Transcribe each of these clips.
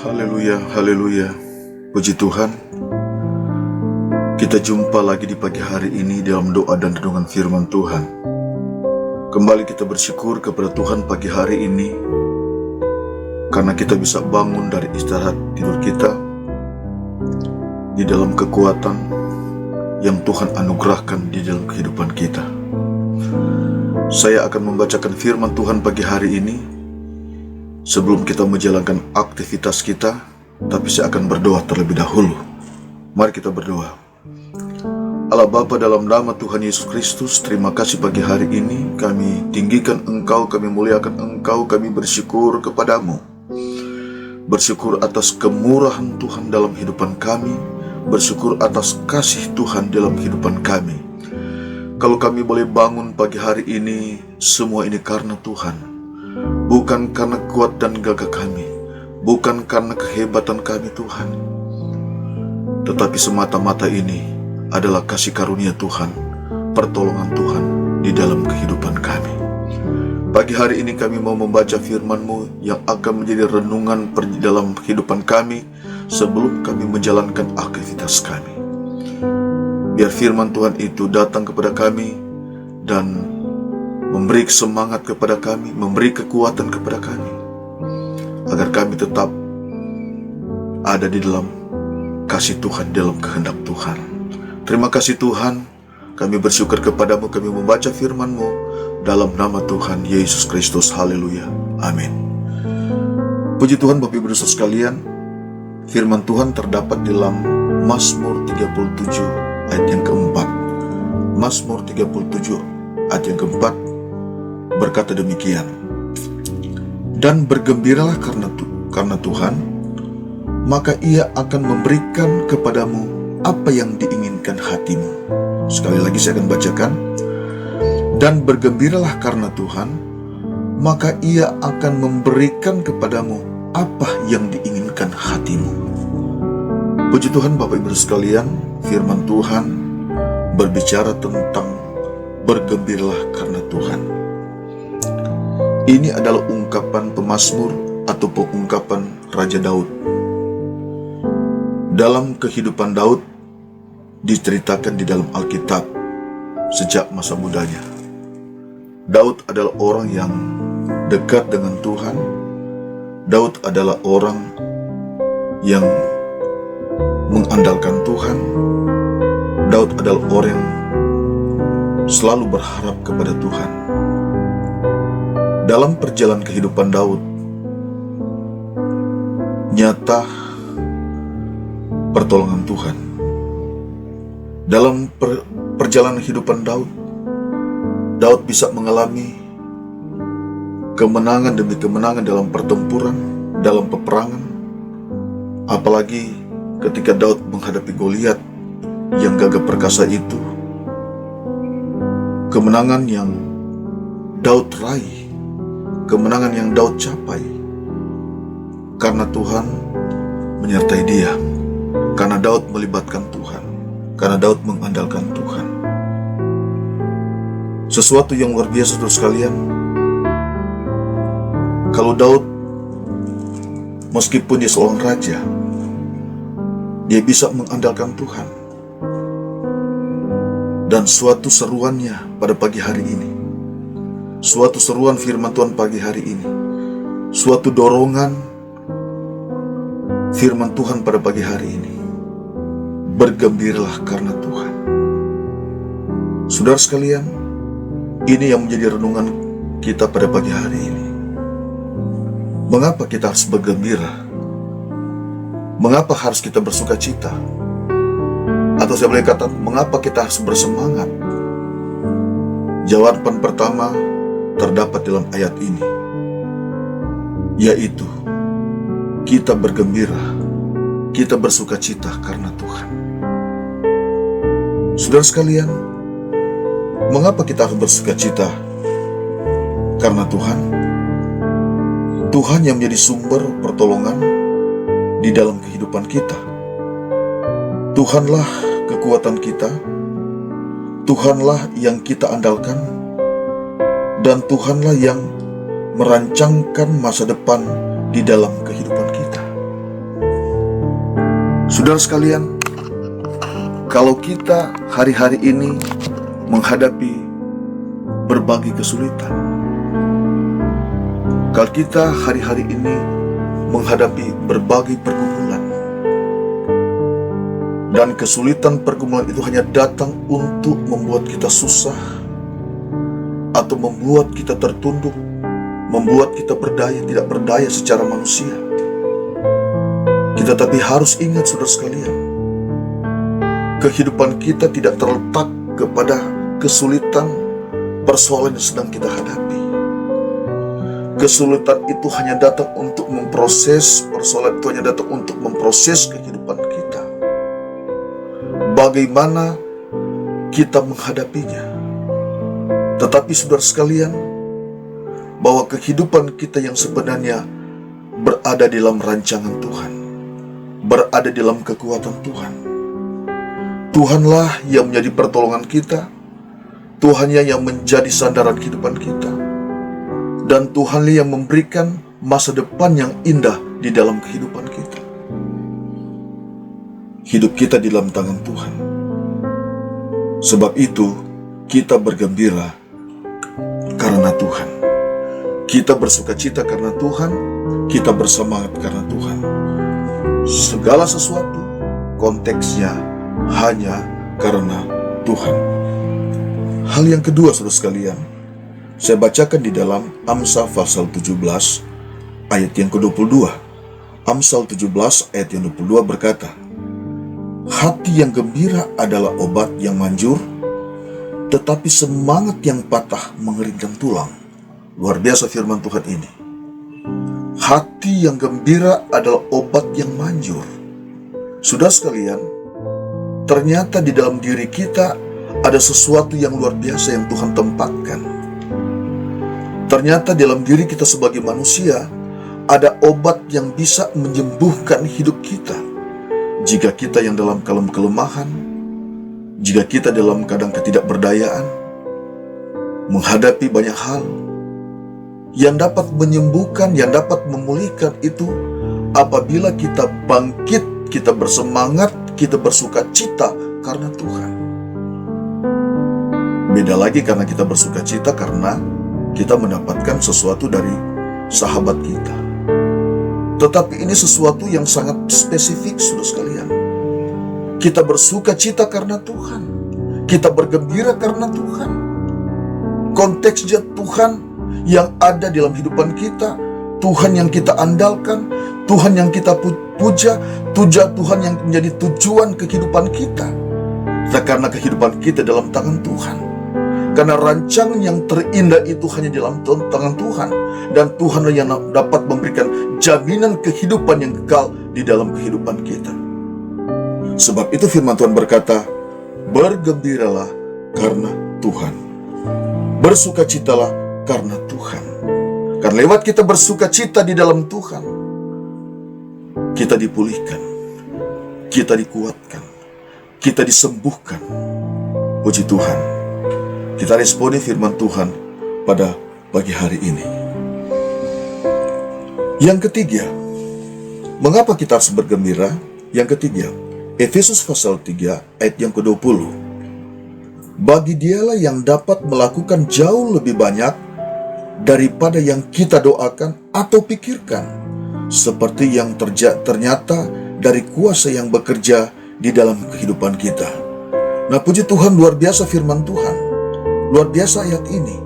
Haleluya, haleluya. Puji Tuhan, kita jumpa lagi di pagi hari ini dalam doa dan renungan firman Tuhan. Kembali kita bersyukur kepada Tuhan pagi hari ini, karena kita bisa bangun dari istirahat tidur kita di dalam kekuatan yang Tuhan anugerahkan di dalam kehidupan kita. Saya akan membacakan firman Tuhan pagi hari ini. Sebelum kita menjalankan aktivitas kita, tapi saya akan berdoa terlebih dahulu. Mari kita berdoa. Allah Bapa, dalam nama Tuhan Yesus Kristus, terima kasih pagi hari ini. Kami tinggikan Engkau, kami muliakan Engkau, kami bersyukur kepadamu. Bersyukur atas kemurahan Tuhan dalam kehidupan kami. Bersyukur atas kasih Tuhan dalam kehidupan kami. Kalau kami boleh bangun pagi hari ini, semua ini karena Tuhan. Bukan karena kuat dan gagah kami, bukan karena kehebatan kami Tuhan, tetapi semata-mata ini adalah kasih karunia Tuhan, pertolongan Tuhan di dalam kehidupan kami. Pagi hari ini kami mau membaca firman-Mu yang akan menjadi renungan dalam kehidupan kami sebelum kami menjalankan aktivitas kami. Biar firman Tuhan itu datang kepada kami dan memberi semangat kepada kami, memberi kekuatan kepada kami, agar kami tetap ada di dalam kasih Tuhan, dalam kehendak Tuhan. Terima kasih Tuhan, kami bersyukur kepadamu, kami membaca firman-Mu dalam nama Tuhan Yesus Kristus. Haleluya, amin. Puji Tuhan Bapak Ibu Saudara sekalian, firman Tuhan terdapat dalam Mazmur 37 ayat yang keempat. Mazmur 37 ayat yang keempat berkata demikian, dan bergembiralah karena Tuhan, maka Ia akan memberikan kepadamu apa yang diinginkan hatimu. Sekali lagi saya akan bacakan, dan bergembiralah karena Tuhan, maka Ia akan memberikan kepadamu apa yang diinginkan hatimu. Puji Tuhan Bapak Ibu sekalian, firman Tuhan berbicara tentang bergembiralah karena Tuhan. Ini adalah ungkapan pemazmur atau ungkapan Raja Daud. Dalam kehidupan Daud diceritakan di dalam Alkitab sejak masa mudanya. Daud adalah orang yang dekat dengan Tuhan. Daud adalah orang yang mengandalkan Tuhan. Daud adalah orang yang selalu berharap kepada Tuhan. Dalam perjalanan kehidupan Daud, nyata pertolongan Tuhan. Dalam perjalanan kehidupan Daud, Daud bisa mengalami kemenangan demi kemenangan dalam pertempuran, dalam peperangan. Apalagi ketika Daud menghadapi Goliat yang gagah perkasa itu, kemenangan yang Daud raih, kemenangan yang Daud capai, karena Tuhan menyertai dia, karena Daud melibatkan Tuhan, karena Daud mengandalkan Tuhan. Sesuatu yang luar biasa saudara sekalian. Kalau Daud, meskipun dia seorang raja, dia bisa mengandalkan Tuhan. Dan suatu seruannya pada pagi hari ini, suatu seruan firman Tuhan pagi hari ini, suatu dorongan firman Tuhan pada pagi hari ini, bergembiralah karena Tuhan. Saudara sekalian, ini yang menjadi renungan kita pada pagi hari ini. Mengapa kita harus bergembira? Mengapa harus kita bersuka cita? Atau saya boleh kata, mengapa kita harus bersemangat? Jawaban pertama terdapat dalam ayat ini, yaitu kita bergembira, kita bersuka cita karena Tuhan. Saudara sekalian, mengapa kita harus bersuka cita? Karena Tuhan. Tuhan yang menjadi sumber pertolongan di dalam kehidupan kita. Tuhanlah kekuatan kita, Tuhanlah yang kita andalkan, dan Tuhanlah yang merancangkan masa depan di dalam kehidupan kita. Saudara sekalian, kalau kita hari-hari ini menghadapi berbagai kesulitan, kalau kita hari-hari ini menghadapi berbagai pergumulan, dan kesulitan pergumulan itu hanya datang untuk membuat kita susah, atau membuat kita tertunduk, membuat kita tidak berdaya secara manusia. Kita tapi harus ingat, saudara sekalian, kehidupan kita tidak terletak kepada kesulitan persoalan yang sedang kita hadapi. Kesulitan itu hanya datang untuk memproses, persoalan itu hanya datang untuk memproses kehidupan kita. Bagaimana kita menghadapinya. Tetapi saudara sekalian, bahwa kehidupan kita yang sebenarnya berada dalam rancangan Tuhan, berada dalam kekuatan Tuhan. Tuhanlah yang menjadi pertolongan kita, Tuhannya yang menjadi sandaran kehidupan kita, dan Tuhanlah yang memberikan masa depan yang indah di dalam kehidupan kita. Hidup kita di dalam tangan Tuhan. Sebab itu, kita bergembira karena Tuhan. Kita bersukacita karena Tuhan. Kita bersemangat karena Tuhan. Segala sesuatu konteksnya hanya karena Tuhan. Hal yang kedua, saudara sekalian, saya bacakan di dalam Amsal pasal 17 ayat yang ke-22. Amsal 17 ayat yang 22 berkata, hati yang gembira adalah obat yang manjur, tetapi semangat yang patah mengeringkan tulang. Luar biasa firman Tuhan ini. Hati yang gembira adalah obat yang manjur. Saudara sekalian, ternyata di dalam diri kita ada sesuatu yang luar biasa yang Tuhan tempatkan. Ternyata dalam diri kita sebagai manusia ada obat yang bisa menyembuhkan hidup kita. Jika kita yang dalam kelemahan, jika kita dalam keadaan ketidakberdayaan, menghadapi banyak hal, yang dapat menyembuhkan, yang dapat memulihkan itu apabila kita bangkit, kita bersemangat, kita bersukacita karena Tuhan. Beda lagi karena kita bersukacita karena kita mendapatkan sesuatu dari sahabat kita. Tetapi ini sesuatu yang sangat spesifik, saudara sekalian. Kita bersukacita karena Tuhan. Kita bergembira karena Tuhan. Konteksnya Tuhan yang ada dalam kehidupan kita, Tuhan yang kita andalkan, Tuhan yang kita puja, Tuhan yang menjadi tujuan kehidupan kita. Karena kehidupan kita dalam tangan Tuhan. Karena rancangan yang terindah itu hanya dalam tangan Tuhan. Dan Tuhan yang dapat memberikan jaminan kehidupan yang kekal di dalam kehidupan kita. Sebab itu firman Tuhan berkata, bergembiralah karena Tuhan. Bersukacitalah karena Tuhan. Karena lewat kita bersukacita di dalam Tuhan, kita dipulihkan, kita dikuatkan, kita disembuhkan. Puji Tuhan. Kita responi firman Tuhan pada pagi hari ini. Yang ketiga, mengapa kita harus bergembira? Yang ketiga, Efesus pasal 3 ayat yang ke-20. Bagi dialah yang dapat melakukan jauh lebih banyak daripada yang kita doakan atau pikirkan, seperti yang ternyata dari kuasa yang bekerja di dalam kehidupan kita. Nah, puji Tuhan, luar biasa firman Tuhan. Luar biasa ayat ini.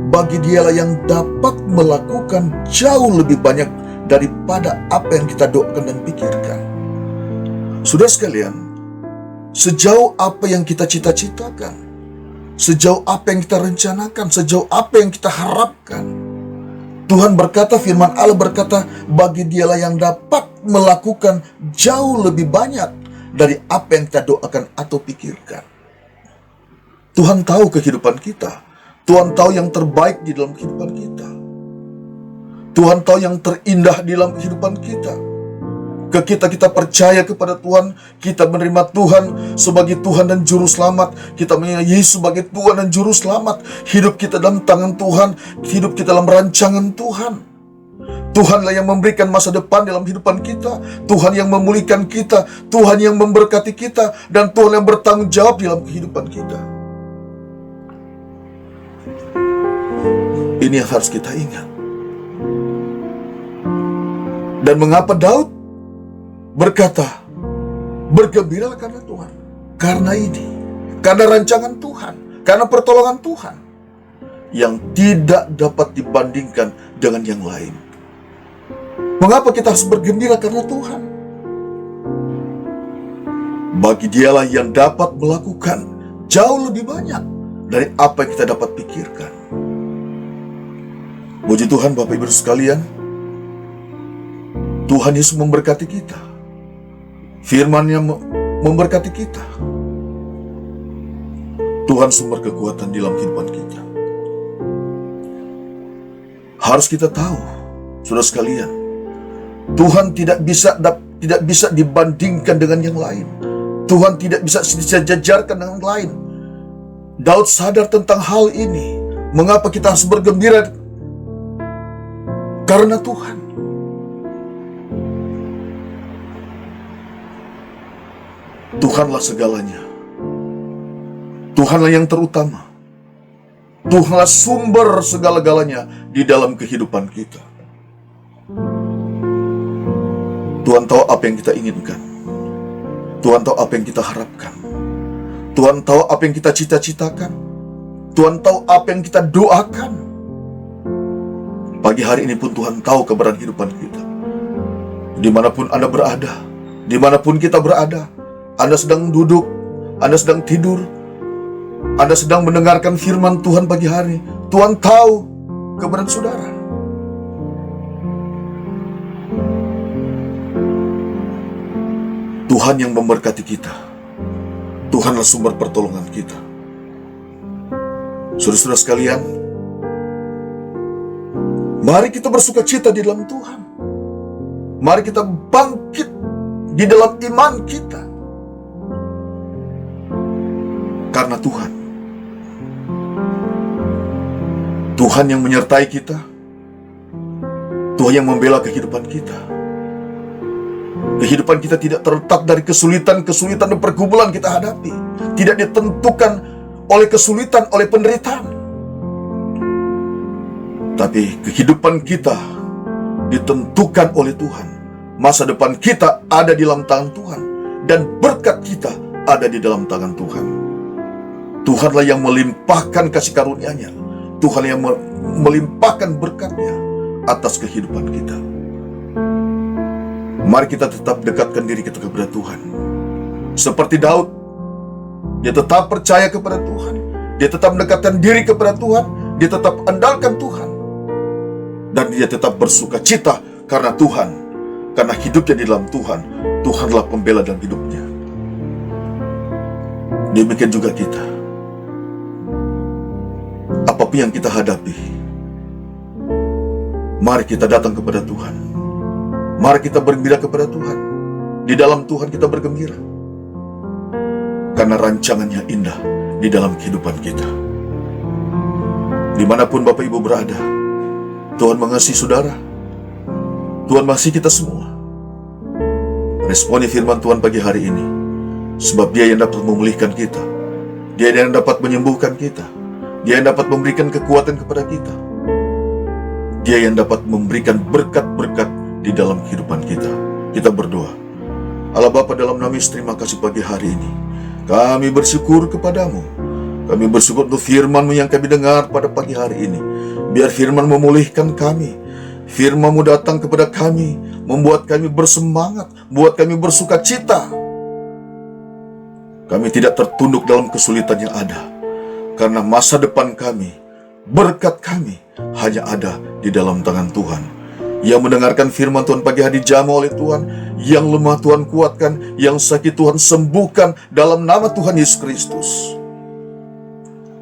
Bagi dialah yang dapat melakukan jauh lebih banyak daripada apa yang kita doakan dan pikirkan. Saudara sekalian, sejauh apa yang kita cita-citakan, sejauh apa yang kita rencanakan, sejauh apa yang kita harapkan, Tuhan berkata, firman Allah berkata, bagi dialah yang dapat melakukan jauh lebih banyak dari apa yang kita doakan atau pikirkan. Tuhan tahu kehidupan kita. Tuhan tahu yang terbaik di dalam kehidupan kita. Tuhan tahu yang terindah di dalam kehidupan kita. Kita percaya kepada Tuhan, kita menerima Tuhan sebagai Tuhan dan Juru Selamat. Kita menerima Yesus sebagai Tuhan dan Juru Selamat. Hidup kita dalam tangan Tuhan, hidup kita dalam rancangan Tuhan. Tuhanlah yang memberikan masa depan dalam kehidupan kita. Tuhan yang memulihkan kita, Tuhan yang memberkati kita, dan Tuhan yang bertanggung jawab dalam kehidupan kita. Ini yang harus kita ingat. Dan mengapa Daud berkata, bergembiralah karena Tuhan? Karena ini, karena rancangan Tuhan, karena pertolongan Tuhan yang tidak dapat dibandingkan dengan yang lain. Mengapa kita harus bergembira? Karena Tuhan. Bagi Dialah yang dapat melakukan jauh lebih banyak dari apa yang kita dapat pikirkan. Puji Tuhan Bapak Ibu sekalian, Tuhan Yesus memberkati kita. Firman-Nya memberkati kita. Tuhan sumber kekuatan dalam kehidupan kita. Harus kita tahu, saudara sekalian, Tuhan tidak bisa dibandingkan dengan yang lain. Tuhan tidak bisa disejajarkan dengan yang lain. Daud sadar tentang hal ini. Mengapa kita harus bergembira? Karena Tuhan. Tuhanlah segalanya. Tuhanlah yang terutama. Tuhanlah sumber segala-galanya di dalam kehidupan kita. Tuhan tahu apa yang kita inginkan. Tuhan tahu apa yang kita harapkan. Tuhan tahu apa yang kita cita-citakan. Tuhan tahu apa yang kita doakan. Pagi hari ini pun Tuhan tahu keberadaan kehidupan kita. Dimanapun Anda berada, dimanapun kita berada, Anda sedang duduk, Anda sedang tidur, Anda sedang mendengarkan firman Tuhan pagi hari, Tuhan tahu keberadaan saudara. Tuhan yang memberkati kita. Tuhanlah sumber pertolongan kita. Saudara-saudara sekalian, mari kita bersuka cita di dalam Tuhan. Mari kita bangkit di dalam iman kita. Karena Tuhan. Tuhan yang menyertai kita. Tuhan yang membela kehidupan kita. Kehidupan kita tidak terletak dari kesulitan-kesulitan dan pergumulan kita hadapi. Tidak ditentukan oleh kesulitan, oleh penderitaan. Tapi kehidupan kita ditentukan oleh Tuhan. Masa depan kita ada di dalam tangan Tuhan. Dan berkat kita ada di dalam tangan Tuhan. Tuhanlah yang melimpahkan kasih karunia-Nya. Tuhan yang melimpahkan berkat-Nya atas kehidupan kita. Mari kita tetap dekatkan diri kita kepada Tuhan. Seperti Daud, dia tetap percaya kepada Tuhan. Dia tetap mendekatkan diri kepada Tuhan. Dia tetap andalkan Tuhan. Dan dia tetap bersuka cita karena Tuhan. Karena hidupnya di dalam Tuhan. Tuhanlah pembela dalam hidupnya. Demikian juga kita. Apapun yang kita hadapi, mari kita datang kepada Tuhan. Mari kita bergembira kepada Tuhan. Di dalam Tuhan kita bergembira. Karena rancangan-Nya indah di dalam kehidupan kita. Dimanapun Bapak Ibu berada, Tuhan mengasihi saudara. Tuhan mengasihi kita semua. Responi firman Tuhan pagi hari ini. Sebab Dia yang dapat memulihkan kita. Dia yang dapat menyembuhkan kita. Dia yang dapat memberikan kekuatan kepada kita. Dia yang dapat memberikan berkat-berkat di dalam kehidupan kita. Kita berdoa. Allah Bapa, dalam nama Yesus, terima kasih pagi hari ini. Kami bersyukur kepadamu. Kami bersyukur untuk firman-Mu yang kami dengar pada pagi hari ini. Biar firman memulihkan kami. Firman-Mu datang kepada kami, membuat kami bersemangat, membuat kami bersuka cita. Kami tidak tertunduk dalam kesulitan yang ada. Karena masa depan kami, berkat kami, hanya ada di dalam tangan Tuhan. Yang mendengarkan firman Tuhan pagi hari dijamah oleh Tuhan. Yang lemah Tuhan kuatkan. Yang sakit Tuhan sembuhkan. Dalam nama Tuhan Yesus Kristus.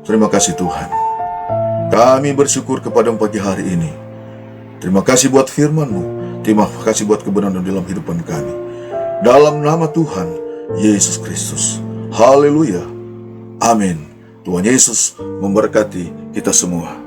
Terima kasih Tuhan. Kami bersyukur kepadamu pagi hari ini. Terima kasih buat firman-Mu. Terima kasih buat kebenaran dalam kehidupan kami. Dalam nama Tuhan Yesus Kristus. Haleluya. Amin. Tuhan Yesus memberkati kita semua.